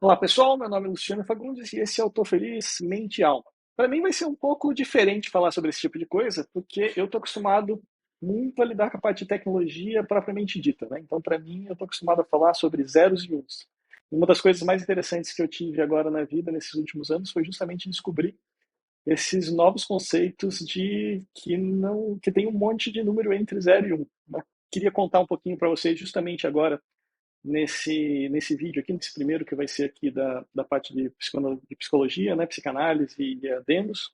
Olá pessoal, meu nome é Luciano Fagundes e esse é o Tô Feliz Mente e Alma. Para mim vai ser um pouco diferente falar sobre esse tipo de coisa, porque eu estou acostumado muito a lidar com a parte de tecnologia propriamente dita, né? Então, para mim, eu estou acostumado a falar sobre zeros e uns. Uma das coisas mais interessantes que eu tive agora na vida, nesses últimos anos, foi justamente descobrir esses novos conceitos de que tem um monte de número entre zero e um. Eu queria contar um pouquinho para vocês justamente agora nesse vídeo aqui, nesse primeiro que vai ser aqui da parte de psicologia, né, psicanálise e adendos,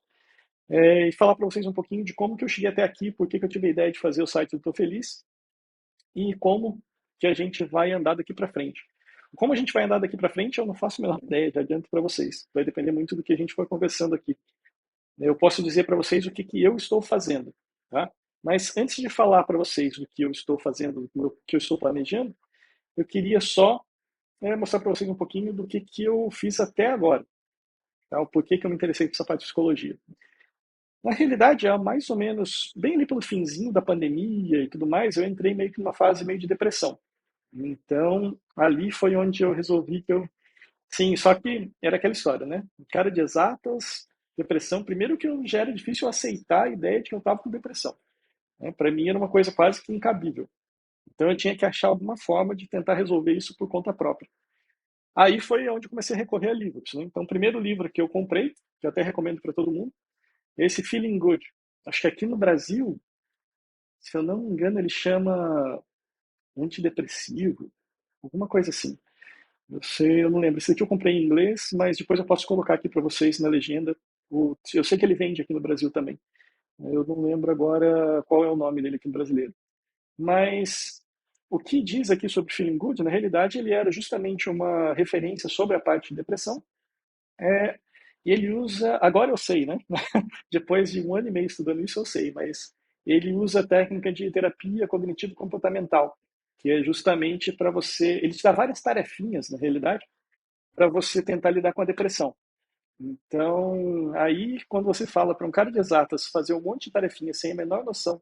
e falar para vocês um pouquinho de como que eu cheguei até aqui, por que que eu tive a ideia de fazer o site do Tô Feliz e como que a gente vai andar daqui para frente. Como a gente vai andar daqui para frente, eu não faço a menor ideia, já adianto para vocês. Vai depender muito do que a gente for conversando aqui. Eu posso dizer para vocês o que que eu estou fazendo, tá? Mas antes de falar para vocês o que eu estou fazendo, o que eu estou planejando, eu queria só mostrar para vocês um pouquinho do que eu fiz até agora, tá? O porquê que eu me interessei por essa parte de psicologia. Na realidade, é mais ou menos, bem ali pelo finzinho da pandemia e tudo mais, eu entrei meio que numa fase meio de depressão. Então, ali foi onde eu resolvi que eu... Sim, só que era aquela história, né? Cara de exatas, depressão. Primeiro que já era difícil aceitar a ideia de que eu estava com depressão, né? Para mim era uma coisa quase que incabível. Então eu tinha que achar alguma forma de tentar resolver isso por conta própria. Aí foi onde eu comecei a recorrer a livros, né? Então, o primeiro livro que eu comprei, que eu até recomendo para todo mundo, é esse Feeling Good. Acho que aqui no Brasil, se eu não me engano, ele chama antidepressivo, alguma coisa assim. Eu não lembro. Esse aqui eu comprei em inglês, mas depois eu posso colocar aqui para vocês na legenda. Eu sei que ele vende aqui no Brasil também. Eu não lembro agora qual é o nome dele aqui no brasileiro. Mas o que diz aqui sobre Feeling Good, na realidade, ele era justamente uma referência sobre a parte de depressão. É, e ele usa, agora eu sei, né? Depois de um ano e meio estudando isso, eu sei, mas ele usa a técnica de terapia cognitivo-comportamental, que é justamente para você. Ele te dá várias tarefinhas, na realidade, para você tentar lidar com a depressão. Então, aí, quando você fala para um cara de exatas fazer um monte de tarefinhas sem a menor noção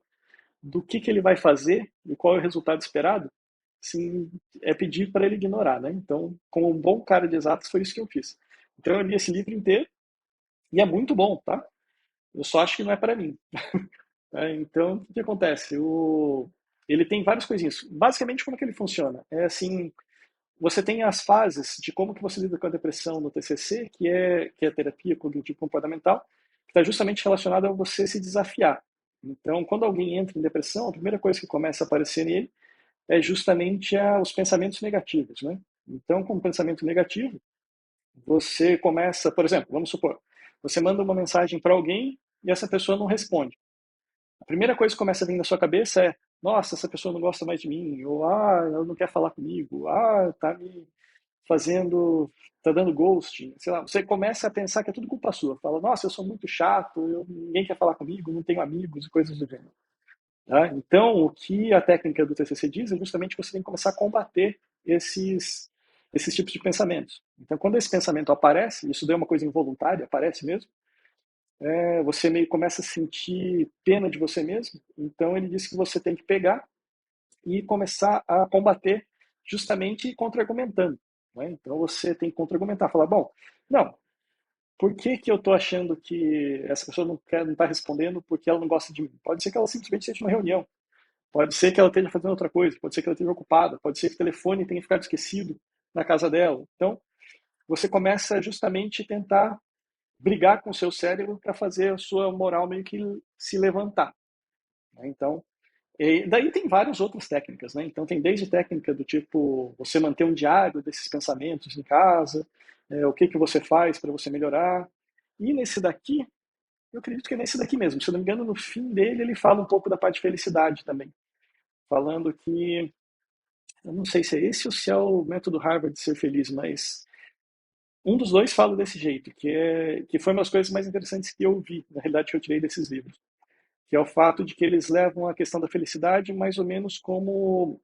do que ele vai fazer e qual é o resultado esperado, sim, é pedir para ele ignorar, né? Então, como um bom cara de exatas, foi isso que eu fiz. Então, eu li esse livro inteiro e é muito bom, tá? Eu só acho que não é para mim. Então, o que acontece? Ele tem várias coisinhas. Basicamente, como é que ele funciona? É assim, você tem as fases de como que você lida com a depressão no TCC, que é a terapia cognitivo-comportamental, que está justamente relacionada a você se desafiar. Então, quando alguém entra em depressão, a primeira coisa que começa a aparecer nele é justamente os pensamentos negativos, né? Então, com o pensamento negativo, você começa, por exemplo, vamos supor, você manda uma mensagem para alguém e essa pessoa não responde. A primeira coisa que começa a vir na sua cabeça é: nossa, essa pessoa não gosta mais de mim, ou ela não quer falar comigo, tá me fazendo, tá dando ghosting, sei lá. Você começa a pensar que é tudo culpa sua. Fala: nossa, eu sou muito chato, ninguém quer falar comigo, não tenho amigos e coisas do gênero. Tá? Então, o que a técnica do TCC diz é justamente que você tem que começar a combater esses tipos de pensamentos. Então, quando esse pensamento aparece, isso daí é uma coisa involuntária, aparece mesmo, você meio começa a sentir pena de você mesmo. Então, ele diz que você tem que pegar e começar a combater justamente contra-argumentando. Né? Então, você tem que contra-argumentar, falar: bom, não, por que que eu estou achando que essa pessoa não está respondendo porque ela não gosta de mim? Pode ser que ela simplesmente esteja numa reunião. Pode ser que ela esteja fazendo outra coisa, pode ser que ela esteja ocupada, pode ser que o telefone tenha ficado esquecido na casa dela. Então, você começa justamente a tentar brigar com o seu cérebro para fazer a sua moral meio que se levantar. Né? Então, daí tem várias outras técnicas, né? Então, tem desde técnica do tipo você manter um diário desses pensamentos em casa, o que que você faz para você melhorar. E nesse daqui, eu acredito que é nesse daqui mesmo. Se eu não me engano, no fim dele, ele fala um pouco da parte de felicidade também. Falando que eu não sei se é esse ou se é o método Harvard de ser feliz, mas um dos dois fala desse jeito, que foi uma das coisas mais interessantes que eu vi, na realidade, que eu tirei desses livros, que é o fato de que eles levam a questão da felicidade mais ou menos como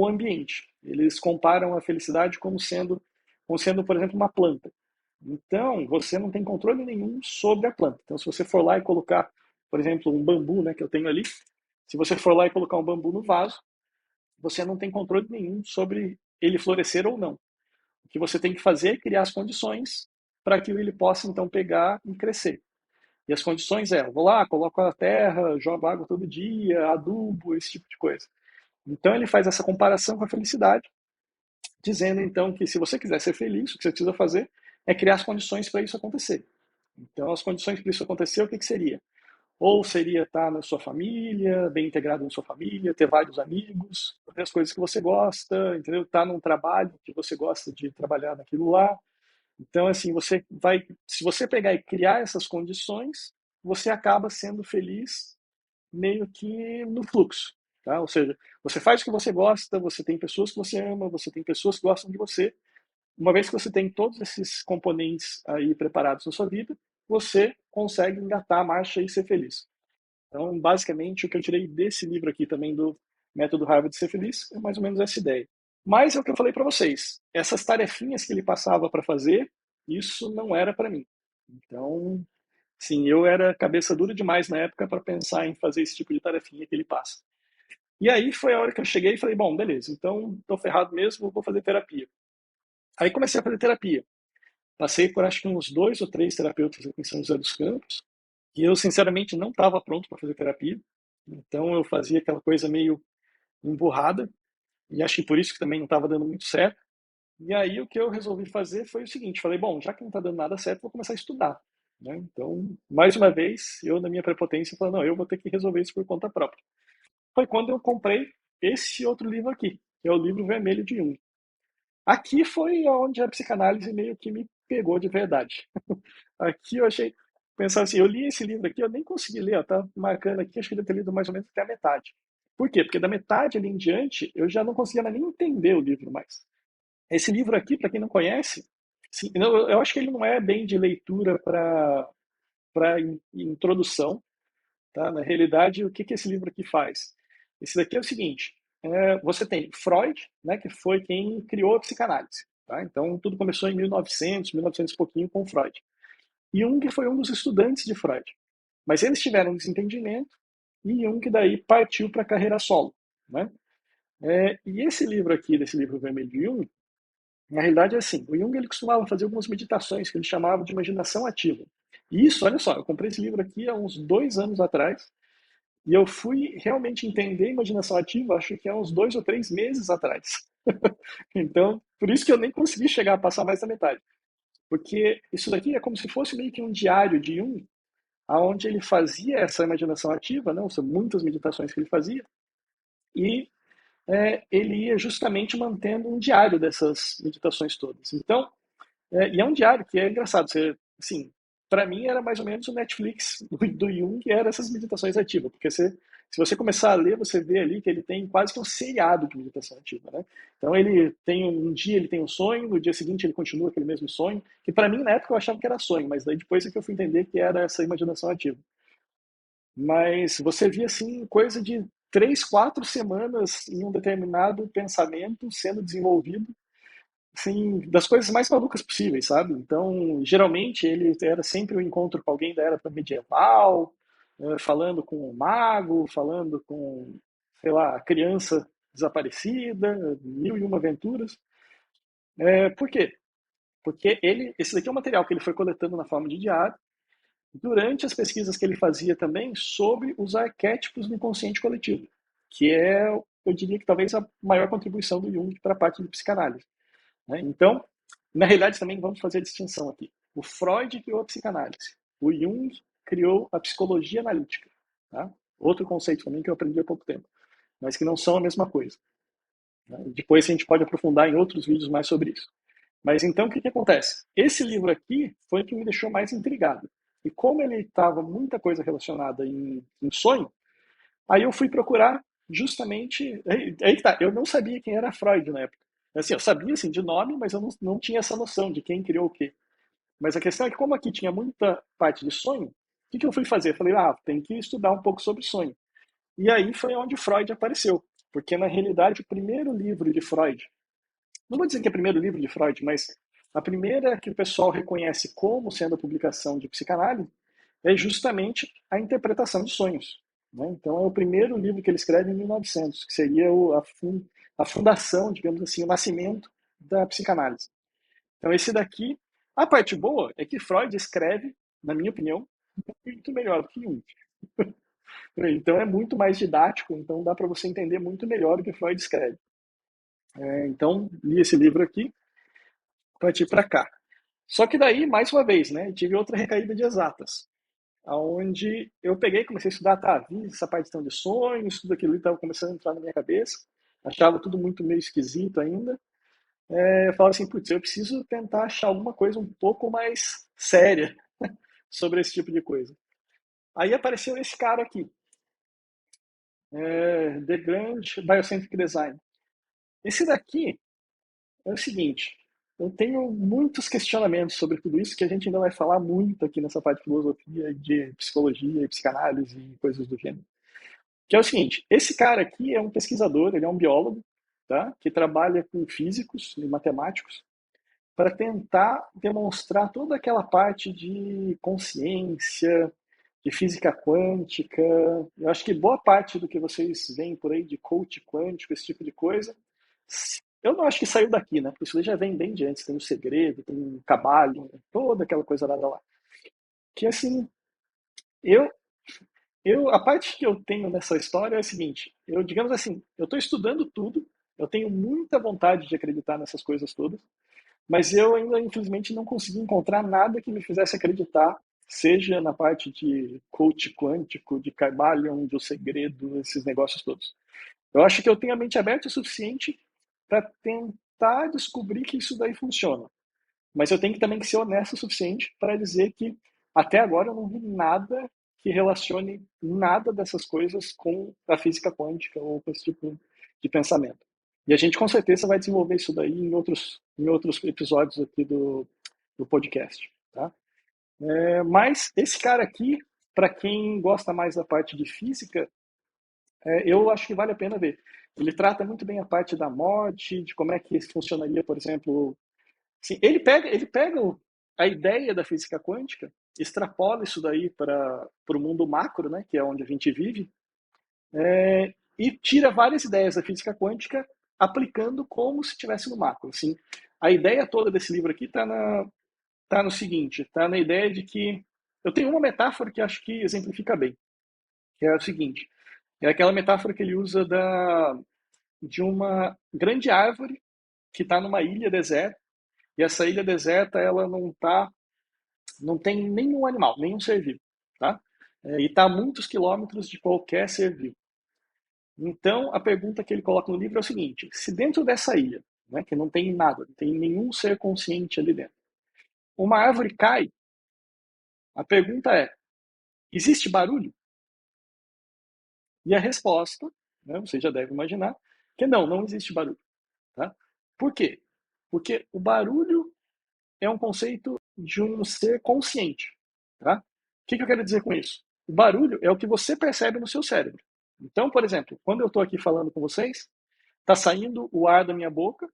ambiente. Eles comparam a felicidade como sendo, por exemplo, uma planta. Então, você não tem controle nenhum sobre a planta. Então, se você for lá e colocar, por exemplo, um bambu, né, que eu tenho ali, se você for lá e colocar um bambu no vaso, você não tem controle nenhum sobre ele florescer ou não. O que você tem que fazer é criar as condições para que ele possa, então, pegar e crescer. E as condições é, eu vou lá, coloco a terra, jogo água todo dia, adubo, esse tipo de coisa. Então ele faz essa comparação com a felicidade, dizendo então que se você quiser ser feliz, o que você precisa fazer é criar as condições para isso acontecer. Então as condições para isso acontecer, o que, que seria? Ou seria estar na sua família, bem integrado na sua família, ter vários amigos, fazer as coisas que você gosta, entendeu? Estar num trabalho que você gosta de trabalhar naquilo lá. Então, assim, você vai, se você pegar e criar essas condições, você acaba sendo feliz meio que no fluxo, tá? Ou seja, você faz o que você gosta, você tem pessoas que você ama, você tem pessoas que gostam de você. Uma vez que você tem todos esses componentes aí preparados na sua vida, você consegue engatar a marcha e ser feliz. Então, basicamente, o que eu tirei desse livro aqui também do Método Harvard de Ser Feliz é mais ou menos essa ideia. Mas é o que eu falei para vocês. Essas tarefinhas que ele passava para fazer, isso não era para mim. Então, sim, eu era cabeça dura demais na época para pensar em fazer esse tipo de tarefinha que ele passa. E aí foi a hora que eu cheguei e falei, bom, beleza, então tô ferrado mesmo, vou fazer terapia. Aí comecei a fazer terapia. Passei por acho que uns 2 ou 3 terapeutas aqui em São José dos Campos. E eu, sinceramente, não estava pronto para fazer terapia. Então eu fazia aquela coisa meio emburrada. E acho que por isso que também não estava dando muito certo. E aí o que eu resolvi fazer foi o seguinte, falei, bom, já que não está dando nada certo, vou começar a estudar. Né? Então, mais uma vez, eu na minha prepotência falei, não, eu vou ter que resolver isso por conta própria. Foi quando eu comprei esse outro livro aqui, que é o livro Vermelho de Jung. Aqui foi onde a psicanálise meio que me pegou de verdade. Aqui eu achei, pensar assim, eu li esse livro aqui, eu nem consegui ler, ó, tá marcando aqui, acho que eu devo ter lido mais ou menos até a metade. Por quê? Porque da metade ali em diante, eu já não conseguia nem entender o livro mais. Esse livro aqui, para quem não conhece, sim, eu acho que ele não é bem de leitura para introdução, tá? Na realidade, o que, que esse livro aqui faz? Esse daqui é o seguinte, você tem Freud, né, que foi quem criou a psicanálise. Tá? Então, tudo começou em 1900, 1900 e pouquinho com Freud. Jung foi um dos estudantes de Freud. Mas eles tiveram um desentendimento e Jung daí partiu para a carreira solo. Né? E esse livro aqui, desse livro vermelho de Jung, na realidade é assim, o Jung ele costumava fazer algumas meditações que ele chamava de imaginação ativa. E isso, olha só, eu comprei esse livro aqui há uns 2 anos atrás e eu fui realmente entender a imaginação ativa, acho que há uns 2 ou 3 meses atrás. Então, por isso que eu nem consegui chegar a passar mais da metade. Porque isso daqui é como se fosse meio que um diário de Jung, aonde ele fazia essa imaginação ativa, não, são muitas meditações que ele fazia, e ele ia justamente mantendo um diário dessas meditações todas. Então, e é um diário que é engraçado. Você, assim, para mim era mais ou menos o Netflix do Jung, que era essas meditações ativas, porque se você começar a ler, você vê ali que ele tem quase que um seriado de meditação ativa, né? Então ele tem um dia ele tem um sonho, no dia seguinte ele continua aquele mesmo sonho, que para mim na época eu achava que era sonho, mas daí depois é que eu fui entender que era essa imaginação ativa. Mas você via assim coisa de 3, 4 semanas em um determinado pensamento sendo desenvolvido assim, das coisas mais malucas possíveis, sabe? Então, geralmente ele era sempre um encontro com alguém da era medieval, falando com um mago, falando com, sei lá, criança desaparecida, mil e uma aventuras. Por quê? Porque esse daqui é um material que ele foi coletando na forma de diário, durante as pesquisas que ele fazia também sobre os arquétipos do inconsciente coletivo, que é, eu diria que talvez a maior contribuição do Jung para a parte de psicanálise. Né? Então, na realidade, também vamos fazer a distinção aqui. O Freud criou a psicanálise. O Jung criou a psicologia analítica. Tá? Outro conceito também que eu aprendi há pouco tempo, mas que não são a mesma coisa. Né? Depois a gente pode aprofundar em outros vídeos mais sobre isso. Mas então, o que, que acontece? Esse livro aqui foi o que me deixou mais intrigado. E como ele estava muita coisa relacionada em sonho, aí eu fui procurar justamente. Aí que tá, eu não sabia quem era Freud na época. Assim, eu sabia assim, de nome, mas eu não tinha essa noção de quem criou o quê. Mas a questão é que, como aqui tinha muita parte de sonho, o que, que eu fui fazer? Eu falei, tem que estudar um pouco sobre sonho. E aí foi onde Freud apareceu. Porque, na realidade, o primeiro livro de Freud, não vou dizer que é o primeiro livro de Freud, mas a primeira que o pessoal reconhece como sendo a publicação de psicanálise é justamente a interpretação de sonhos. Né? Então, é o primeiro livro que ele escreve em 1900, que seria a fundação, digamos assim, o nascimento da psicanálise. Então esse daqui, a parte boa é que Freud escreve, na minha opinião, muito melhor do que Jung. Então é muito mais didático, então dá para você entender muito melhor o que Freud escreve. Então li esse livro aqui, parti para cá. Só que daí, mais uma vez, né, tive outra recaída de exatas, aonde eu peguei, comecei a estudar, tá, vi essa parte de sonhos, tudo aquilo estava começando a entrar na minha cabeça, achava tudo muito meio esquisito ainda. Eu falava assim, putz, eu preciso tentar achar alguma coisa um pouco mais séria sobre esse tipo de coisa. Aí apareceu esse cara aqui, The Grand Biocentric Design. Esse daqui é o seguinte, eu tenho muitos questionamentos sobre tudo isso, que a gente ainda vai falar muito aqui nessa parte de filosofia, de psicologia, psicanálise e coisas do gênero. Que é o seguinte, esse cara aqui é um pesquisador, ele é um biólogo, tá? Que trabalha com físicos e matemáticos para tentar demonstrar toda aquela parte de consciência, de física quântica. Eu acho que boa parte do que vocês veem por aí de coach quântico, esse tipo de coisa, eu não acho que saiu daqui, né? Porque isso já vem bem de antes. Tem o segredo, tem o cabalho, toda aquela coisa lá. Que assim, eu, a parte que eu tenho nessa história é a seguinte: eu, digamos assim, eu estou estudando tudo, eu tenho muita vontade de acreditar nessas coisas todas, mas eu ainda, infelizmente, não consegui encontrar nada que me fizesse acreditar, seja na parte de coach quântico, de Kybalion, do segredo, esses negócios todos. Eu acho que eu tenho a mente aberta o suficiente para tentar descobrir que isso daí funciona. Mas eu tenho que também ser honesto o suficiente para dizer que até agora eu não vi nada que relacione nada dessas coisas com a física quântica ou com esse tipo de pensamento. E a gente com certeza vai desenvolver isso daí em outros episódios aqui do podcast. Tá? Mas esse cara aqui, para quem gosta mais da parte de física, eu acho que vale a pena ver. Ele trata muito bem a parte da morte, de como é que funcionaria, por exemplo. Sim, ele pega a ideia da física quântica, extrapola isso daí para o mundo macro, né, que é onde a gente vive, e tira várias ideias da física quântica aplicando como se estivesse no macro. Assim. A ideia toda desse livro aqui tá no seguinte, está na ideia de que eu tenho uma metáfora que acho que exemplifica bem, que é o seguinte, é aquela metáfora que ele usa de uma grande árvore que está numa ilha deserta, e essa ilha deserta ela não tem nenhum animal, nenhum ser vivo, tá? E está a muitos quilômetros de qualquer ser vivo. Então, a pergunta que ele coloca no livro é o seguinte: se dentro dessa ilha, né, que não tem nada, não tem nenhum ser consciente ali dentro, uma árvore cai, a pergunta é: existe barulho? E a resposta, né, você já deve imaginar, que não existe barulho. Tá? Por quê? Porque o barulho é um conceito de um ser consciente. Tá? O que eu quero dizer com isso? O barulho é o que você percebe no seu cérebro. Então, por exemplo, quando eu estou aqui falando com vocês, está saindo o ar da minha boca,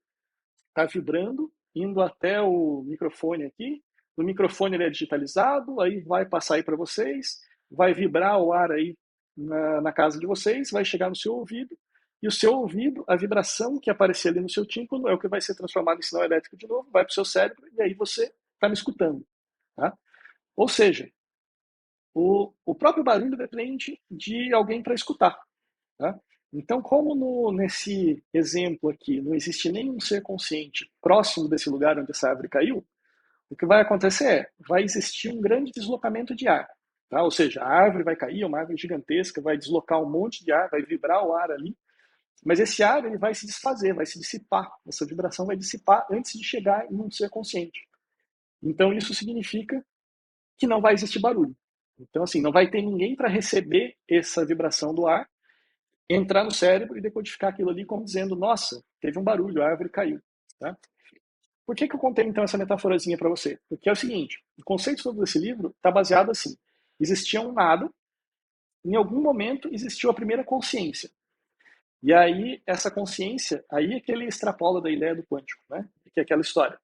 está vibrando, indo até o microfone aqui. O microfone ele é digitalizado, aí vai passar aí para vocês, vai vibrar o ar aí na casa de vocês, vai chegar no seu ouvido, e o seu ouvido, a vibração que aparecer ali no seu tímpano é o que vai ser transformado em sinal elétrico de novo, vai para o seu cérebro, e aí você está me escutando. Tá? Ou seja, o próprio barulho depende de alguém para escutar. Tá? Então, como nesse exemplo aqui não existe nenhum ser consciente próximo desse lugar onde essa árvore caiu, o que vai acontecer vai existir um grande deslocamento de ar. Tá? Ou seja, a árvore vai cair, uma árvore gigantesca, vai deslocar um monte de ar, vai vibrar o ar ali, mas esse ar ele vai se desfazer, vai se dissipar. Essa vibração vai dissipar antes de chegar em um ser consciente. Então, isso significa que não vai existir barulho. Então, assim, não vai ter ninguém para receber essa vibração do ar, entrar no cérebro e decodificar aquilo ali como dizendo, nossa, teve um barulho, a árvore caiu. Tá? Por que eu contei então essa metaforazinha para você? Porque é o seguinte, o conceito todo desse livro está baseado assim, existia um nada, em algum momento existiu a primeira consciência. E aí, essa consciência, aí é que ele extrapola da ideia do quântico, né? Que é aquela história.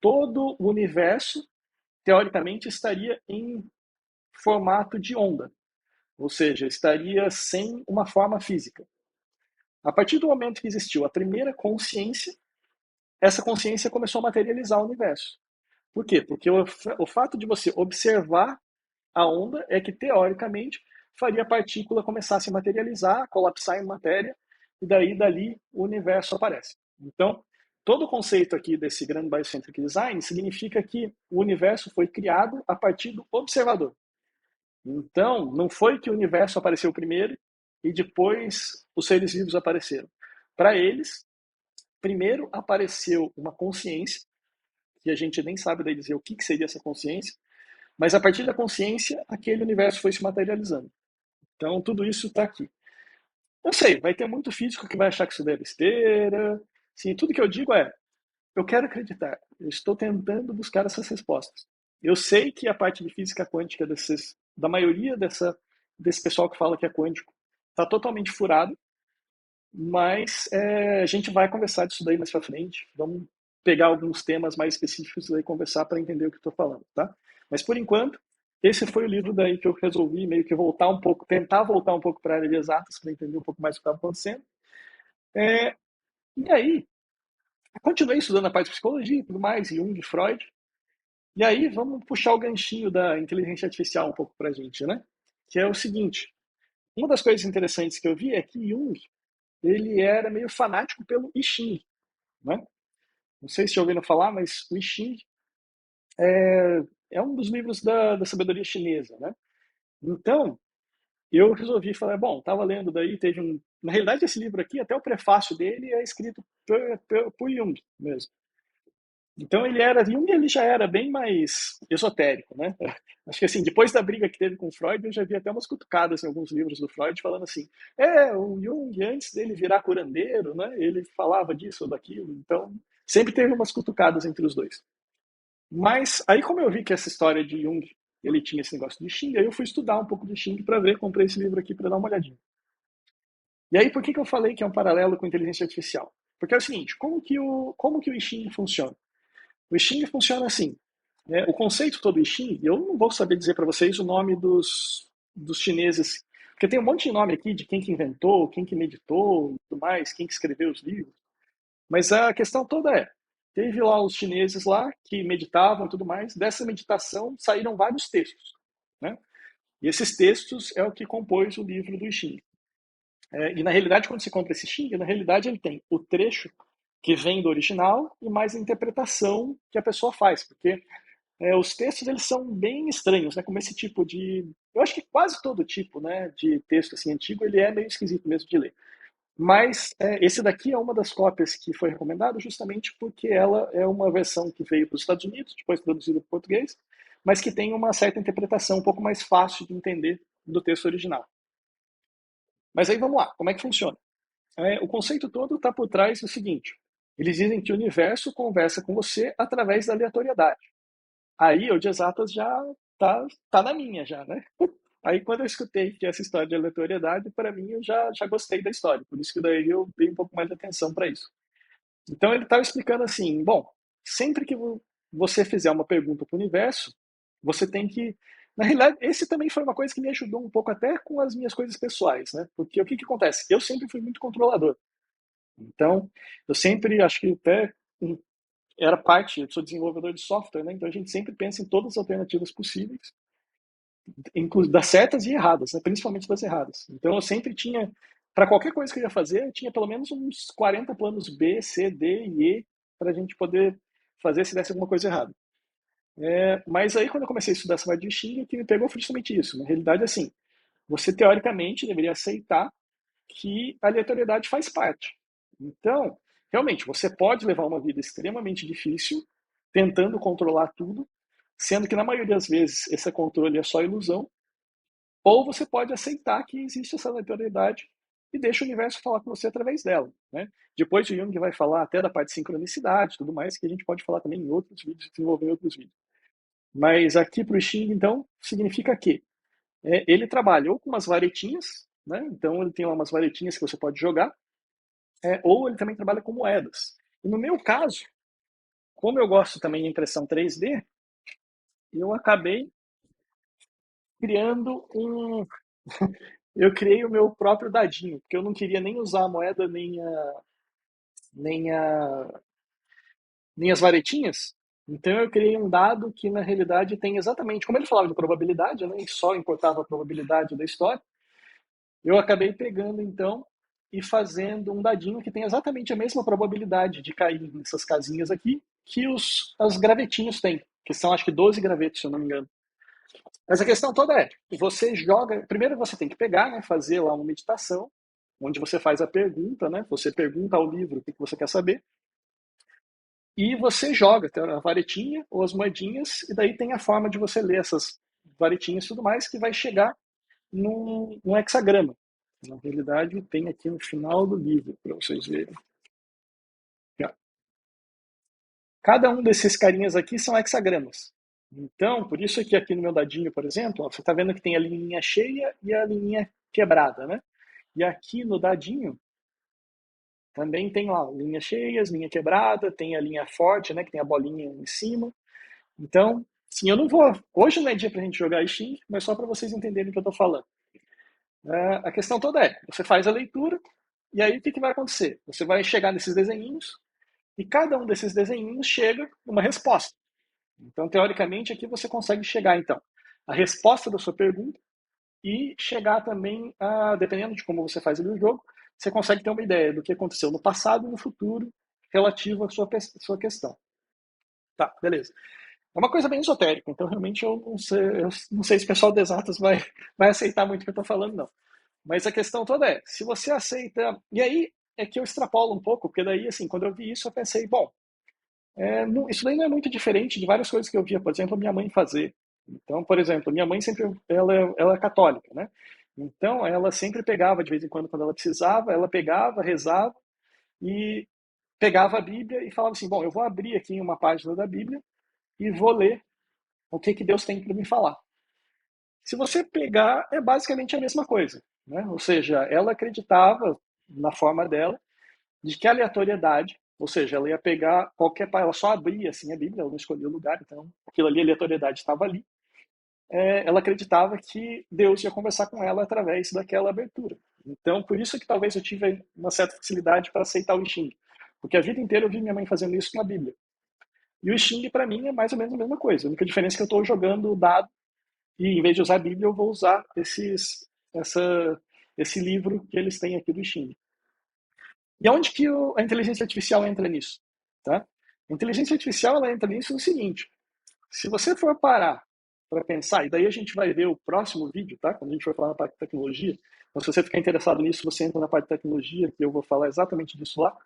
Todo o universo, teoricamente, estaria em formato de onda, ou seja, estaria sem uma forma física. A partir do momento que existiu a primeira consciência, essa consciência começou a materializar o universo. Por quê? Porque o fato de você observar a onda é que, teoricamente, faria a partícula começar a se materializar, colapsar em matéria, e daí, dali, o universo aparece. Então, todo o conceito aqui desse Grand Biocentric Design significa que o universo foi criado a partir do observador. Então, não foi que o universo apareceu primeiro e depois os seres vivos apareceram. Para eles, primeiro apareceu uma consciência, que a gente nem sabe daí dizer o que seria essa consciência, mas a partir da consciência, aquele universo foi se materializando. Então, tudo isso está aqui. Eu sei, vai ter muito físico que vai achar que isso é besteira. Sim, tudo que eu digo é, eu quero acreditar. Eu estou tentando buscar essas respostas. Eu sei que a parte de física quântica da maioria desse pessoal que fala que é quântico está totalmente furado, mas a gente vai conversar disso daí mais para frente. Vamos pegar alguns temas mais específicos e conversar para entender o que estou falando, tá? Mas por enquanto, esse foi o livro daí que eu resolvi meio que voltar um pouco, tentar voltar um pouco para a área de exatas para entender um pouco mais o que estava acontecendo. É, e aí, continuei estudando a parte de psicologia e tudo mais, Jung, Freud. E aí, vamos puxar o ganchinho da inteligência artificial um pouco para a gente, né? Que é o seguinte: uma das coisas interessantes que eu vi é que Jung ele era meio fanático pelo I Ching, né? Não sei se já ouviram falar, mas o I Ching é um dos livros da sabedoria chinesa, né? Então, eu resolvi falar, bom, estava lendo daí, teve um... Na realidade, esse livro aqui, até o prefácio dele é escrito por Jung mesmo. Então Jung ele já era bem mais esotérico, né? Acho que assim, depois da briga que teve com Freud, eu já vi até umas cutucadas em alguns livros do Freud falando assim, o Jung antes dele virar curandeiro, né? Ele falava disso ou daquilo, então sempre teve umas cutucadas entre os dois. Mas aí como eu vi que essa história de Jung, ele tinha esse negócio de Xing, aí eu fui estudar um pouco de Xing para ver, comprei esse livro aqui para dar uma olhadinha. E aí por que eu falei que é um paralelo com inteligência artificial? Porque é o seguinte, como que o I Ching funciona? O I Ching funciona assim. Né? O conceito todo do I Ching, eu não vou saber dizer para vocês o nome dos chineses, porque tem um monte de nome aqui de quem que inventou, quem que meditou e tudo mais, quem que escreveu os livros. Mas a questão toda teve lá os chineses lá que meditavam e tudo mais, dessa meditação saíram vários textos. Né? E esses textos é o que compôs o livro do I Ching. E na realidade, quando você compra esse Xing, na realidade ele tem o trecho que vem do original e mais a interpretação que a pessoa faz, porque os textos eles são bem estranhos, né? Como esse tipo de, eu acho que quase todo tipo, né, de texto assim antigo ele é meio esquisito mesmo de ler. Mas esse daqui é uma das cópias que foi recomendada justamente porque ela é uma versão que veio para os Estados Unidos, depois traduzida para o português, mas que tem uma certa interpretação um pouco mais fácil de entender do texto original. Mas aí vamos lá, como é que funciona? O conceito todo está por trás do seguinte: eles dizem que o universo conversa com você através da aleatoriedade. Aí o de exatas já tá na minha já, né? Aí quando eu escutei que essa história de aleatoriedade, para mim eu já gostei da história, por isso que daí eu dei um pouco mais de atenção para isso. Então ele estava explicando assim, bom, sempre que você fizer uma pergunta para o universo, você tem que, na realidade, esse também foi uma coisa que me ajudou um pouco até com as minhas coisas pessoais, né? Porque o que acontece? Eu sempre fui muito controlador. Então, eu sempre, acho que até era parte, eu sou desenvolvedor de software, né? Então a gente sempre pensa em todas as alternativas possíveis, das certas e erradas, né? Principalmente das erradas. Então eu sempre tinha, para qualquer coisa que eu ia fazer, eu tinha pelo menos uns 40 planos B, C, D e E para a gente poder fazer se desse alguma coisa errada. Mas aí quando eu comecei a estudar essa parte de Xing, o que me pegou foi justamente isso. Na realidade, assim, você teoricamente deveria aceitar que a aleatoriedade faz parte. Então, realmente, você pode levar uma vida extremamente difícil, tentando controlar tudo, sendo que na maioria das vezes esse controle é só ilusão, ou você pode aceitar que existe essa aleatoriedade e deixa o universo falar com você através dela. Né? Depois o Jung vai falar até da parte de sincronicidade e tudo mais, que a gente pode falar também em outros vídeos, desenvolver em outros vídeos. Mas aqui para o Xing, então, significa que ele trabalha ou com umas varetinhas, né? Então ele tem lá umas varetinhas que você pode jogar, ou ele também trabalha com moedas. E no meu caso, como eu gosto também de impressão 3D, eu acabei criando um. Eu criei o meu próprio dadinho, porque eu não queria nem usar a moeda nem a minhas varetinhas. Então eu criei um dado que na realidade tem exatamente, como ele falava de probabilidade, né, e só importava a probabilidade da história, eu acabei pegando então e fazendo um dadinho que tem exatamente a mesma probabilidade de cair nessas casinhas aqui que os gravetinhos têm, que são acho que 12 gravetos, se eu não me engano. Mas a questão toda é, você joga, primeiro você tem que pegar, né, fazer lá uma meditação, onde você faz a pergunta, né, você pergunta ao livro o que você quer saber, e você joga a varetinha ou as moedinhas, e daí tem a forma de você ler essas varetinhas e tudo mais, que vai chegar num hexagrama. Na realidade, tem aqui no final do livro, para vocês verem. Cada um desses carinhas aqui são hexagramas. Então, por isso que aqui no meu dadinho, por exemplo, ó, você está vendo que tem a linha cheia e a linha quebrada, né? E aqui no dadinho também tem lá linhas cheias, linha quebrada, tem a linha forte, né, que tem a bolinha em cima. Então, sim, eu não vou. Hoje não é dia para a gente jogar Steam, mas só para vocês entenderem o que eu estou falando. A questão toda é: você faz a leitura, e aí o que vai acontecer? Você vai chegar nesses desenhinhos, e cada um desses desenhinhos chega numa resposta. Então, teoricamente, aqui você consegue chegar, então, à resposta da sua pergunta e chegar também, dependendo de como você faz o jogo, você consegue ter uma ideia do que aconteceu no passado e no futuro relativo à sua questão. Tá, beleza. É uma coisa bem esotérica, então realmente eu não sei se o pessoal de exatas vai aceitar muito o que eu estou falando, não. Mas a questão toda é, se você aceita. E aí é que eu extrapolo um pouco, porque daí, assim, quando eu vi isso, eu pensei, bom, isso daí não é muito diferente de várias coisas que eu via, por exemplo, a minha mãe fazer. Então, por exemplo, minha mãe sempre, ela é católica, né? Então, ela sempre pegava, de vez em quando ela precisava, ela pegava, rezava e pegava a Bíblia e falava assim, bom, eu vou abrir aqui uma página da Bíblia e vou ler o que Deus tem para me falar. Se você pegar, é basicamente a mesma coisa, né? Ou seja, ela acreditava, na forma dela, de que a aleatoriedade, ou seja, ela ia pegar qualquer, ela só abria assim a Bíblia, ela não escolhia o lugar, então aquilo ali, a aleatoriedade estava ali. Ela acreditava que Deus ia conversar com ela através daquela abertura. Então, por isso que talvez eu tive uma certa facilidade para aceitar o Xing, porque a vida inteira eu vi minha mãe fazendo isso com a Bíblia. E o Xing, para mim, é mais ou menos a mesma coisa. A única diferença é que eu estou jogando o dado e, em vez de usar a Bíblia, eu vou usar esse livro que eles têm aqui do Xing. E aonde que a inteligência artificial entra nisso? Tá? A inteligência artificial ela entra nisso no seguinte: se você for parar para pensar, e daí a gente vai ver o próximo vídeo, tá? Quando a gente for falar na parte de tecnologia, então se você ficar interessado nisso, você entra na parte de tecnologia, que eu vou falar exatamente disso lá.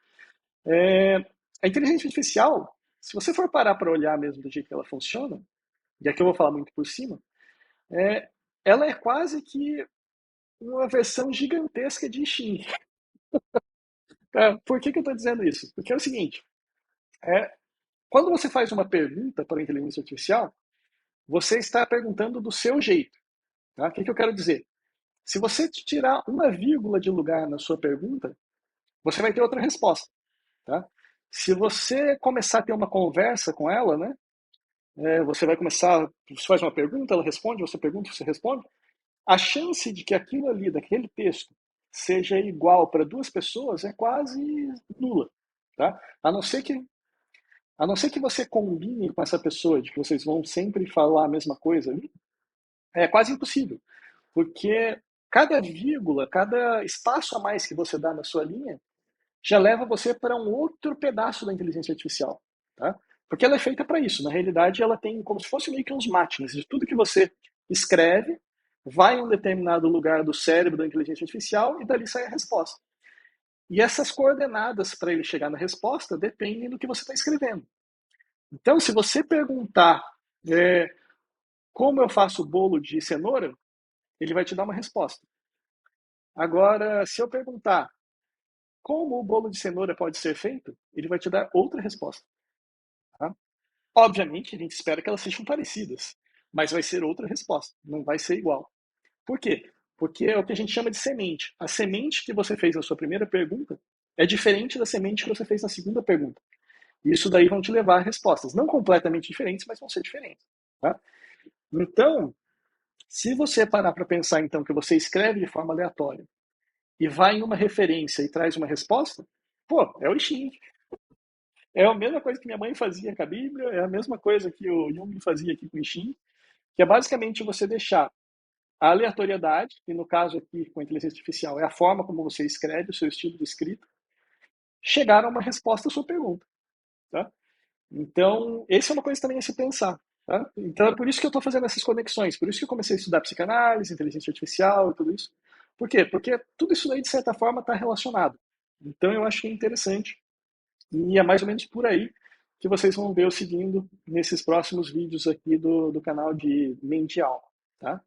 A inteligência artificial, se você for parar para olhar mesmo do jeito que ela funciona, e aqui eu vou falar muito por cima, é, ela é quase que uma versão gigantesca de Xing. Por que eu estou dizendo isso? Porque é o seguinte, é, quando você faz uma pergunta para a inteligência artificial, você está perguntando do seu jeito. Tá? O que eu quero dizer? Se você tirar uma vírgula de lugar na sua pergunta, você vai ter outra resposta. Tá? Se você começar a ter uma conversa com ela, né, você vai começar, você faz uma pergunta, ela responde, você pergunta, você responde, a chance de que aquilo ali, daquele texto, seja igual para duas pessoas é quase nula. Tá? A não ser que você combine com essa pessoa, de que vocês vão sempre falar a mesma coisa ali, é quase impossível. Porque cada vírgula, cada espaço a mais que você dá na sua linha, já leva você para um outro pedaço da inteligência artificial. Tá? Porque ela é feita para isso. Na realidade, ela tem como se fosse meio que uns matchings de tudo que você escreve, vai em um determinado lugar do cérebro da inteligência artificial e dali sai a resposta. E essas coordenadas para ele chegar na resposta dependem do que você está escrevendo. Então, se você perguntar é, como eu faço bolo de cenoura, ele vai te dar uma resposta. Agora, se eu perguntar como o bolo de cenoura pode ser feito, ele vai te dar outra resposta. Tá? Obviamente, a gente espera que elas sejam parecidas, mas vai ser outra resposta, não vai ser igual. Por quê? Porque é o que a gente chama de semente. A semente que você fez na sua primeira pergunta é diferente da semente que você fez na segunda pergunta. E isso daí vão te levar a respostas, não completamente diferentes, mas vão ser diferentes. Tá? Então, se você parar para pensar então que você escreve de forma aleatória e vai em uma referência e traz uma resposta, pô, é o Xing. É a mesma coisa que minha mãe fazia com a Bíblia, é a mesma coisa que o Jung fazia aqui com o I Ching, que é basicamente você deixar a aleatoriedade, que no caso aqui com a inteligência artificial é a forma como você escreve, o seu estilo de escrita, chegar a uma resposta à sua pergunta. Tá? Então, essa é uma coisa também a se pensar. Tá? Então, é por isso que eu estou fazendo essas conexões, por isso que eu comecei a estudar psicanálise, inteligência artificial e tudo isso. Por quê? Porque tudo isso aí, de certa forma, está relacionado. Então, eu acho que é interessante. E é mais ou menos por aí que vocês vão ver eu seguindo nesses próximos vídeos aqui do canal de Mente e Alma. Tá?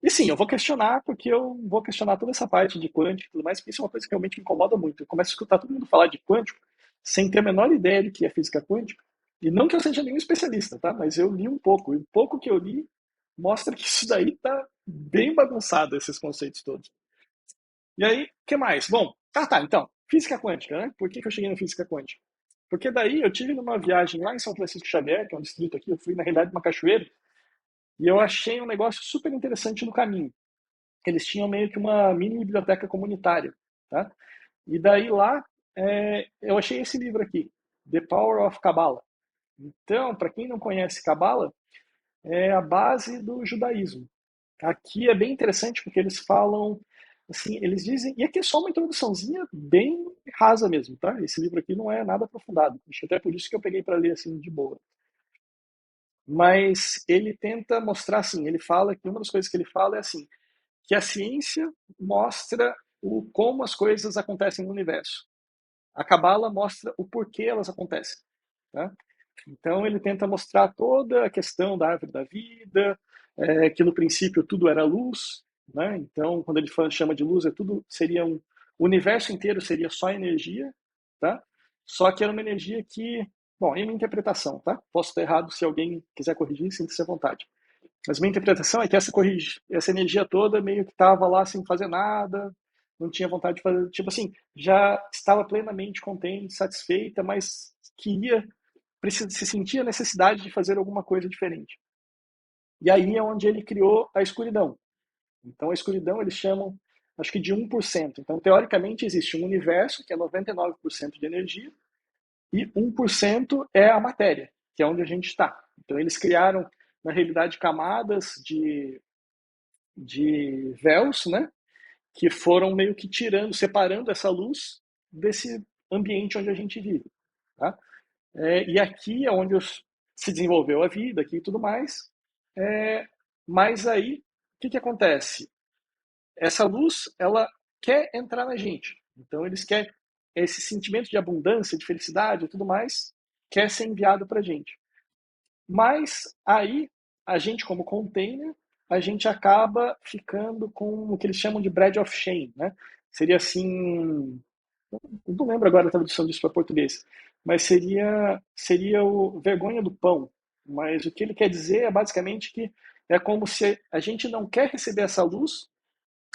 E sim, eu vou questionar, porque eu vou questionar toda essa parte de quântico e tudo mais, porque isso é uma coisa que realmente me incomoda muito. Eu começo a escutar todo mundo falar de quântico sem ter a menor ideia do que é física quântica. E não que eu seja nenhum especialista, tá? Mas eu li um pouco. E o pouco que eu li mostra que isso daí tá bem bagunçado, esses conceitos todos. E aí, o que mais? Bom, então. Física quântica, né? Por que eu cheguei na física quântica? Porque daí eu tive numa viagem lá em São Francisco Xavier, que é um distrito aqui, eu fui na realidade uma cachoeira, e eu achei um negócio super interessante no caminho. Eles tinham meio que uma mini biblioteca comunitária, tá? E daí lá eu achei esse livro aqui, The Power of Kabbalah. Então, para quem não conhece Kabbalah, é a base do judaísmo. Aqui é bem interessante porque eles falam, assim, eles dizem, e aqui é só uma introduçãozinha bem rasa mesmo, tá? Esse livro aqui não é nada aprofundado. Acho que até por isso que eu peguei para ler assim de boa. Mas ele tenta mostrar assim, ele fala que uma das coisas que ele fala é assim, que a ciência mostra como as coisas acontecem no universo. A Cabala mostra o porquê elas acontecem. Tá? Então ele tenta mostrar toda a questão da árvore da vida, que no princípio tudo era luz, né? Então quando ele chama de luz, tudo seria o universo inteiro seria só energia, tá? Só que era uma energia que, bom, é minha interpretação, tá? Posso estar errado, se alguém quiser corrigir, sinta-se à vontade. Mas minha interpretação é que essa energia toda meio que estava lá sem fazer nada, não tinha vontade de fazer, tipo assim, já estava plenamente contente, satisfeita, mas queria, se sentia a necessidade de fazer alguma coisa diferente. E aí é onde ele criou a escuridão. Então a escuridão eles chamam, acho que de 1%. Então teoricamente existe um universo que é 99% de energia e 1% é a matéria, que é onde a gente está. Então eles criaram na realidade camadas de véus, né? Que foram meio que tirando, separando essa luz desse ambiente onde a gente vive. Tá? E aqui é onde se desenvolveu a vida aqui e tudo mais. É, mas aí, o que acontece? Essa luz, ela quer entrar na gente. Então, eles querem esse sentimento de abundância, de felicidade e tudo mais, quer ser enviado para a gente. Mas aí, a gente como container, a gente acaba ficando com o que eles chamam de bread of shame, né? Seria assim, não lembro agora a tradução disso para português, mas seria o vergonha do pão. Mas o que ele quer dizer é basicamente que é como se a gente não quer receber essa luz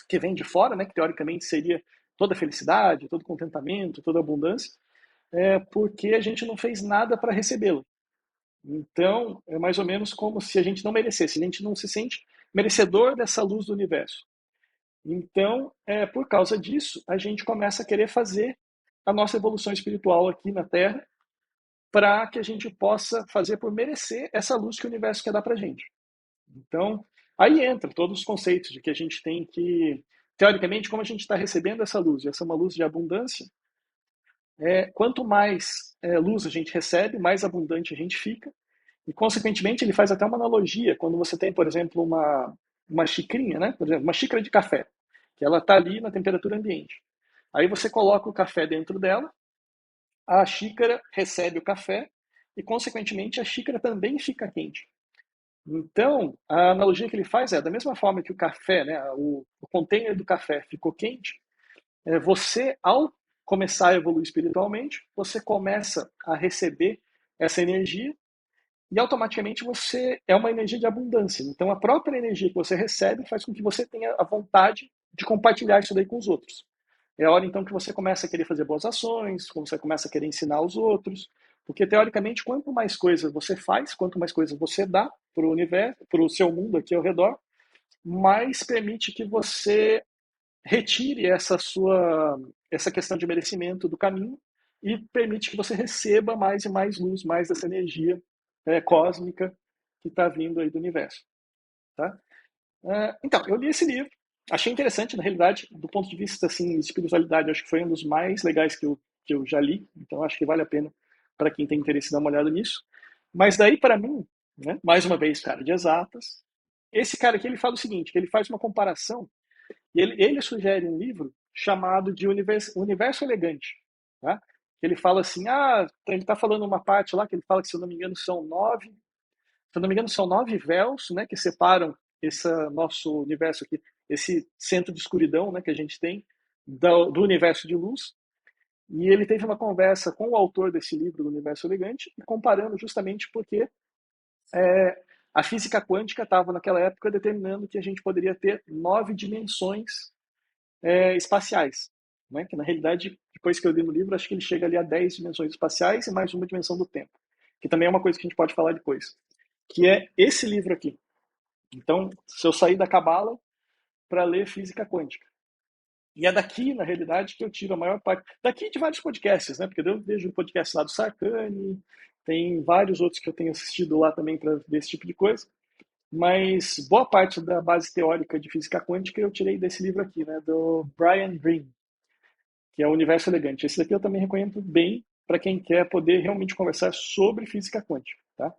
que vem de fora, né? Que teoricamente seria toda a felicidade, todo contentamento, toda abundância, porque a gente não fez nada para recebê-la. Então, é mais ou menos como se a gente não merecesse, a gente não se sente merecedor dessa luz do universo. Então, por causa disso, a gente começa a querer fazer a nossa evolução espiritual aqui na Terra para que a gente possa fazer por merecer essa luz que o universo quer dar para a gente. Então, aí entra todos os conceitos de que a gente tem que, teoricamente, como a gente está recebendo essa luz, e essa é uma luz de abundância, quanto mais luz a gente recebe, mais abundante a gente fica, e, consequentemente, ele faz até uma analogia quando você tem, por exemplo, uma xicrinha, né? Por exemplo, uma xícara de café, que ela está ali na temperatura ambiente. Aí você coloca o café dentro dela, a xícara recebe o café e, consequentemente, a xícara também fica quente. Então, a analogia que ele faz é, da mesma forma que o café, né, o container do café ficou quente, você, ao começar a evoluir espiritualmente, você começa a receber essa energia e automaticamente você é uma energia de abundância. Então, a própria energia que você recebe faz com que você tenha a vontade de compartilhar isso daí com os outros. É a hora então que você começa a querer fazer boas ações, quando você começa a querer ensinar os outros, porque teoricamente quanto mais coisas você faz, quanto mais coisas você dá para o universo, para o seu mundo aqui ao redor, mais permite que você retire essa questão de merecimento do caminho e permite que você receba mais e mais luz, mais dessa energia cósmica que está vindo aí do universo. Tá? Então, eu li esse livro, achei interessante, na realidade, do ponto de vista assim, de espiritualidade, acho que foi um dos mais legais que eu já li, então acho que vale a pena para quem tem interesse dar uma olhada nisso. Mas daí, para mim, né, mais uma vez, cara de exatas, esse cara aqui ele fala o seguinte, que ele faz uma comparação, e ele sugere um livro chamado de Universo Elegante. Tá? Ele fala assim, ele está falando uma parte lá que ele fala que, se eu não me engano, são 9 véus, né, que separam esse nosso universo aqui, esse centro de escuridão, né, que a gente tem do universo de luz. E ele teve uma conversa com o autor desse livro, do Universo Elegante, comparando justamente porque a física quântica estava naquela época determinando que a gente poderia ter 9 dimensões espaciais, né? Que na realidade, depois que eu li no livro, acho que ele chega ali a 10 dimensões espaciais e mais uma dimensão do tempo, que também é uma coisa que a gente pode falar depois, que é esse livro aqui. Então, se eu sair da cabala para ler física quântica. E é daqui, na realidade, que eu tiro a maior parte. Daqui de vários podcasts, né? Porque eu vejo o podcast lá do Sarkani, tem vários outros que eu tenho assistido lá também para ver esse tipo de coisa. Mas boa parte da base teórica de física quântica eu tirei desse livro aqui, né? Do Brian Greene, que é o Universo Elegante. Esse daqui eu também recomendo bem para quem quer poder realmente conversar sobre física quântica, tá?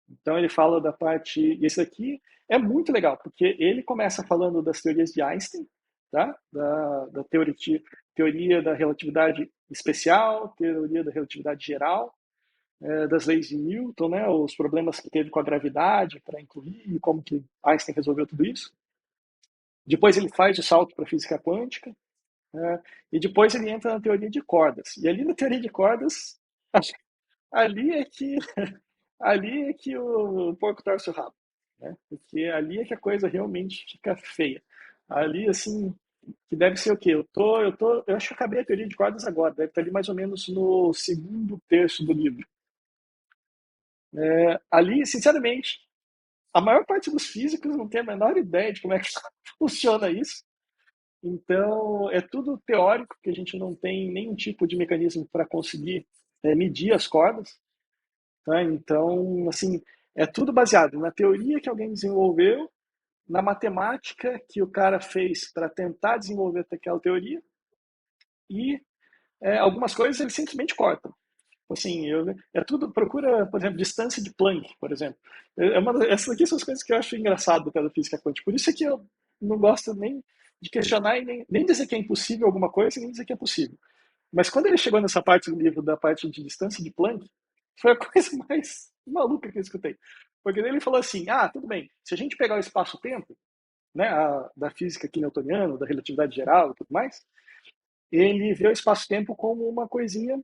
Então ele fala da parte. E esse aqui é muito legal, porque ele começa falando das teorias de Einstein, tá? Da teoria da relatividade especial, teoria da relatividade geral, das leis de Newton, né? Os problemas que teve com a gravidade para incluir e como que Einstein resolveu tudo isso. Depois ele faz o salto para a física quântica, e depois ele entra na teoria de cordas. E ali na teoria de cordas, ali é que ali é que o porco torce o rabo, né? Porque ali é que a coisa realmente fica feia. Ali, assim, que deve ser o quê? Eu acho que eu acabei a teoria de cordas agora, deve estar ali mais ou menos no segundo terço do livro. Ali, sinceramente, a maior parte dos físicos não tem a menor ideia de como é que funciona isso. Então, é tudo teórico, que a gente não tem nenhum tipo de mecanismo para conseguir medir as cordas. Tá? Então, assim, é tudo baseado na teoria que alguém desenvolveu, na matemática que o cara fez para tentar desenvolver aquela teoria, e algumas coisas ele simplesmente corta. Assim, é tudo, procura, por exemplo, distância de Planck, por exemplo. Essas aqui são as coisas que eu acho engraçado da física quântica. Por isso é que eu não gosto nem de questionar e nem dizer que é impossível alguma coisa, nem dizer que é possível. Mas quando ele chegou nessa parte do livro, da parte de distância de Planck, foi a coisa mais maluca que eu escutei. Porque ele falou assim, tudo bem, se a gente pegar o espaço-tempo, né, da física aqui newtoniana, da relatividade geral e tudo mais, ele vê o espaço-tempo como uma coisinha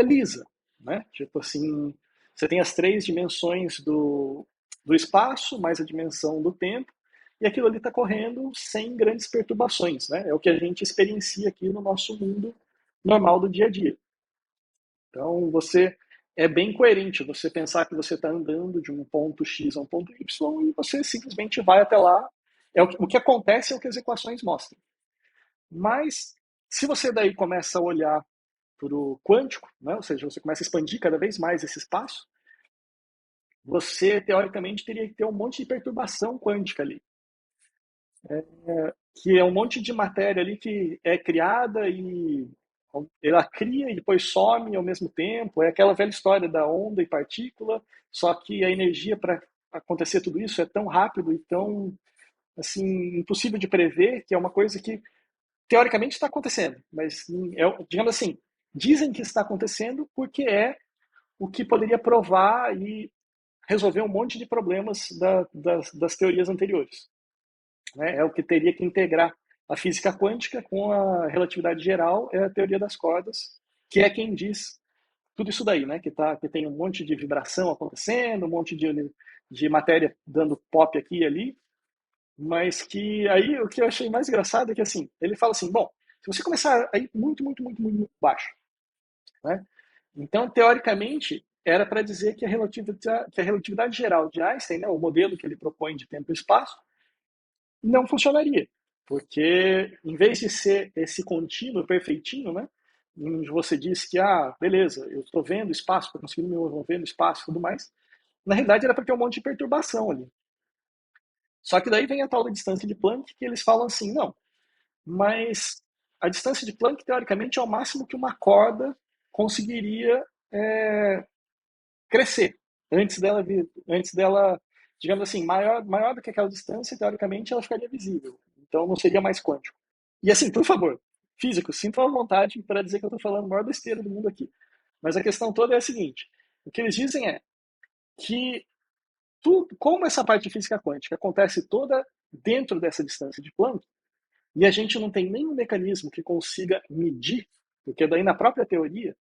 lisa, né? Tipo assim, você tem as 3 dimensões do espaço, mais a dimensão do tempo, e aquilo ali está correndo sem grandes perturbações, né? É o que a gente experiencia aqui no nosso mundo normal do dia a dia. Então, você é bem coerente você pensar que você está andando de um ponto X a um ponto Y e você simplesmente vai até lá. O que acontece é o que as equações mostram. Mas, se você daí começa a olhar para o quântico, né? Ou seja, você começa a expandir cada vez mais esse espaço, você, teoricamente, teria que ter um monte de perturbação quântica ali, que é um monte de matéria ali que é criada e ela cria e depois some ao mesmo tempo. É aquela velha história da onda e partícula, só que a energia para acontecer tudo isso é tão rápido e tão assim impossível de prever, que é uma coisa que teoricamente está acontecendo, mas digamos assim, dizem que está acontecendo porque é o que poderia provar e resolver um monte de problemas das teorias anteriores, né? É o que teria que integrar a física quântica com a relatividade geral, é a teoria das cordas, que é quem diz tudo isso daí, né? Que tem um monte de vibração acontecendo, um monte de matéria dando pop aqui e ali, mas que aí o que eu achei mais engraçado é que assim, ele fala assim, bom, se você começar a ir muito, muito, muito, muito baixo, né? Então, teoricamente, era para dizer que a relatividade geral de Einstein, né, o modelo que ele propõe de tempo e espaço, não funcionaria. Porque, em vez de ser esse contínuo perfeitinho, né, onde você diz que, beleza, eu estou vendo espaço, estou conseguindo me mover no espaço e tudo mais, na realidade era porque tem um monte de perturbação ali. Só que daí vem a tal da distância de Planck, que eles falam assim, não, mas a distância de Planck, teoricamente, é o máximo que uma corda conseguiria crescer antes dela, digamos assim, maior do que aquela distância, teoricamente, ela ficaria visível. Então não seria mais quântico. E assim, por favor, físicos, sintam à vontade para dizer que eu estou falando a maior besteira do mundo aqui. Mas a questão toda é a seguinte: o que eles dizem é que tudo, como essa parte de física quântica acontece toda dentro dessa distância de Planck, e a gente não tem nenhum mecanismo que consiga medir, porque daí na própria teoria,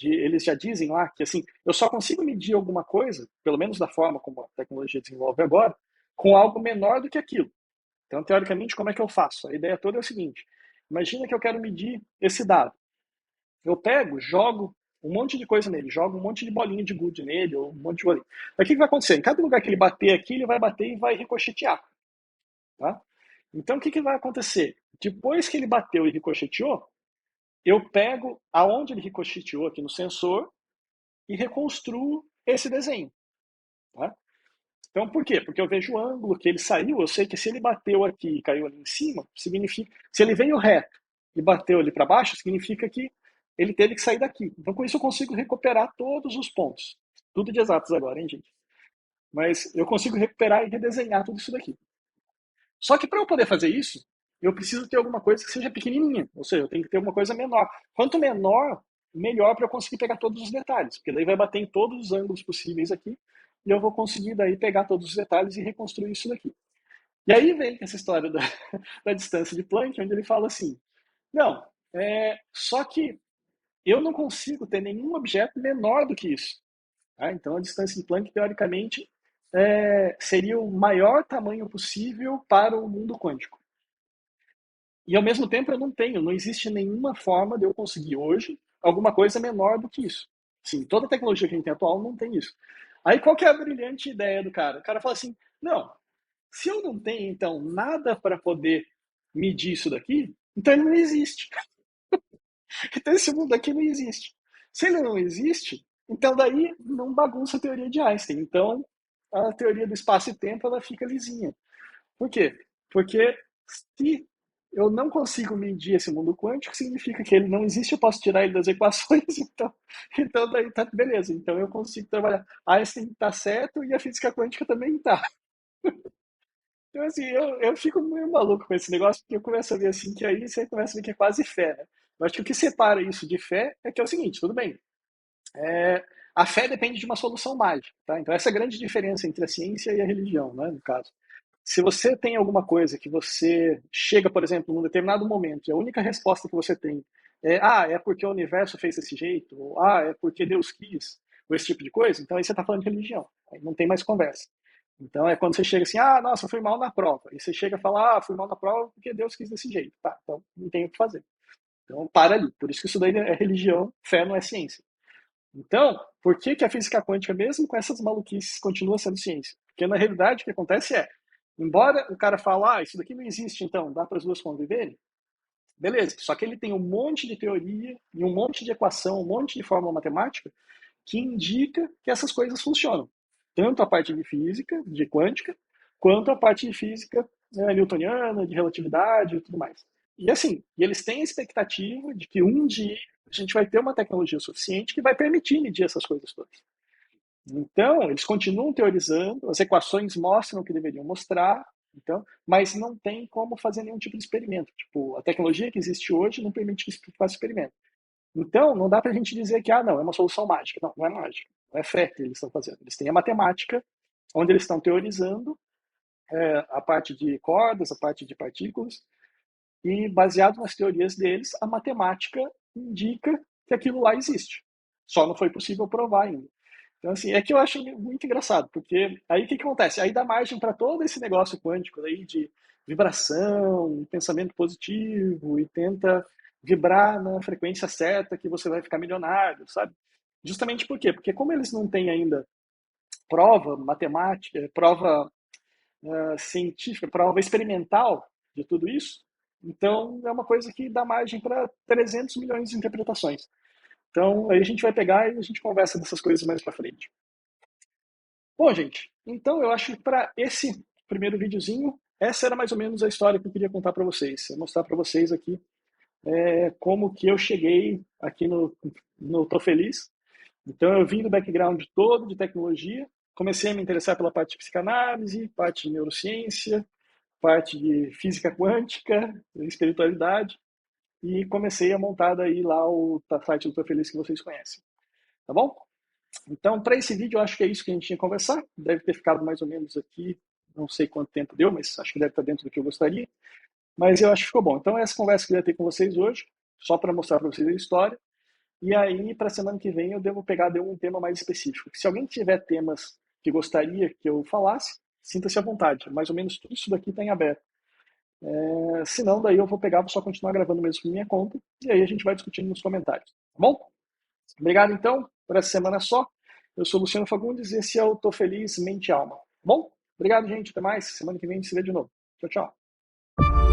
eles já dizem lá que assim, eu só consigo medir alguma coisa, pelo menos da forma como a tecnologia desenvolve agora, com algo menor do que aquilo. Então, teoricamente, como é que eu faço? A ideia toda é o seguinte: imagina que eu quero medir esse dado. Eu pego, jogo um monte de coisa nele, jogo um monte de bolinha de gude nele, ou um monte de bolinha. Mas o que vai acontecer? Em cada lugar que ele bater aqui, ele vai bater e vai ricochetear. Tá? Então, o que vai acontecer? Depois que ele bateu e ricocheteou, eu pego aonde ele ricocheteou aqui no sensor e reconstruo esse desenho. Tá? Então, por quê? Porque eu vejo o ângulo que ele saiu, eu sei que se ele bateu aqui e caiu ali em cima, significa. Se ele veio reto e bateu ali para baixo, significa que ele teve que sair daqui. Então, com isso, eu consigo recuperar todos os pontos. Tudo de exatos agora, hein, gente? Mas eu consigo recuperar e redesenhar tudo isso daqui. Só que para eu poder fazer isso, eu preciso ter alguma coisa que seja pequenininha, ou seja, eu tenho que ter alguma coisa menor. Quanto menor, melhor para eu conseguir pegar todos os detalhes, porque daí vai bater em todos os ângulos possíveis aqui, e eu vou conseguir daí pegar todos os detalhes e reconstruir isso daqui. E aí vem essa história da, da distância de Planck, onde ele fala assim, não, só que eu não consigo ter nenhum objeto menor do que isso. Tá? Então, a distância de Planck, teoricamente, seria o maior tamanho possível para o mundo quântico. E, ao mesmo tempo, eu não existe nenhuma forma de eu conseguir hoje alguma coisa menor do que isso. Sim, toda a tecnologia que a gente tem atual não tem isso. Aí, qual que é a brilhante ideia do cara? O cara fala assim, não, se eu não tenho, então, nada para poder medir isso daqui, então ele não existe. Então, esse mundo aqui não existe. Se ele não existe, então daí não bagunça a teoria de Einstein. Então, a teoria do espaço e tempo ela fica lisinha. Por quê? Porque se eu não consigo medir esse mundo quântico, significa que ele não existe, eu posso tirar ele das equações, então daí tá beleza. Então eu consigo trabalhar. Einstein está certo e a física quântica também está. Então, assim, eu fico meio maluco com esse negócio, porque eu começo a ver assim, que aí você começa a ver que é quase fé, né? Eu acho que o que separa isso de fé é que é o seguinte, tudo bem, a fé depende de uma solução mágica, tá? Então essa é a grande diferença entre a ciência e a religião, né, no caso. Se você tem alguma coisa que você chega, por exemplo, num determinado momento, e a única resposta que você tem é porque o universo fez desse jeito, ou é porque Deus quis, ou esse tipo de coisa, então aí você está falando de religião, aí não tem mais conversa. Então é quando você chega assim, nossa, fui mal na prova. E você chega e fala, fui mal na prova porque Deus quis desse jeito. Tá, então não tem o que fazer. Então para ali. Por isso que isso daí é religião, fé não é ciência. Então, por que, que a física quântica, mesmo com essas maluquices, continua sendo ciência? Porque na realidade o que acontece embora o cara fale, isso daqui não existe, então dá para as duas conviverem, beleza. Só que ele tem um monte de teoria e um monte de equação, um monte de fórmula matemática que indica que essas coisas funcionam. Tanto a parte de física, de quântica, quanto a parte de física newtoniana, de relatividade e tudo mais. E assim, eles têm a expectativa de que um dia a gente vai ter uma tecnologia suficiente que vai permitir medir essas coisas todas. Então, eles continuam teorizando, as equações mostram o que deveriam mostrar, então, mas não tem como fazer nenhum tipo de experimento. Tipo, a tecnologia que existe hoje não permite que se faça experimento. Então, não dá para a gente dizer que, não, é uma solução mágica. Não, não é mágica. Não é fé que eles estão fazendo. Eles têm a matemática, onde eles estão teorizando a parte de cordas, a parte de partículas, e baseado nas teorias deles, a matemática indica que aquilo lá existe. Só não foi possível provar ainda. Então, assim, é que eu acho muito engraçado, porque aí o que, que acontece? Aí dá margem para todo esse negócio quântico aí de vibração, pensamento positivo, e tenta vibrar na frequência certa que você vai ficar milionário, sabe? Justamente por quê? Porque como eles não têm ainda prova matemática, prova científica, prova experimental de tudo isso, Então, é uma coisa que dá margem para 300 milhões de interpretações. Então, aí a gente vai pegar e a gente conversa dessas coisas mais para frente. Bom, gente, então eu acho que para esse primeiro videozinho, essa era mais ou menos a história que eu queria contar para vocês. Eu mostrar para vocês aqui como que eu cheguei aqui no Tô Feliz. Então, eu vim do background todo de tecnologia, comecei a me interessar pela parte de psicanálise, parte de neurociência, parte de física quântica, espiritualidade, e comecei a montar daí lá o site do Tô Feliz que vocês conhecem. Tá bom? Então, para esse vídeo, eu acho que é isso que a gente tinha que conversar. Deve ter ficado mais ou menos aqui, não sei quanto tempo deu, mas acho que deve estar dentro do que eu gostaria. Mas eu acho que ficou bom. Então, essa conversa que eu ia ter com vocês hoje, só para mostrar para vocês a história. E aí, para a semana que vem, eu devo pegar um tema mais específico. Se alguém tiver temas que gostaria que eu falasse, sinta-se à vontade. Mais ou menos tudo isso daqui está em aberto. Se não, daí eu vou pegar, vou só continuar gravando mesmo com minha conta. E aí a gente vai discutindo nos comentários. Tá bom? Obrigado, então, por essa semana só. Eu sou o Luciano Fagundes e esse é o Tô Feliz Mente e Alma. Tá bom? Obrigado, gente. Até mais. Semana que vem a gente se vê de novo. Tchau, tchau.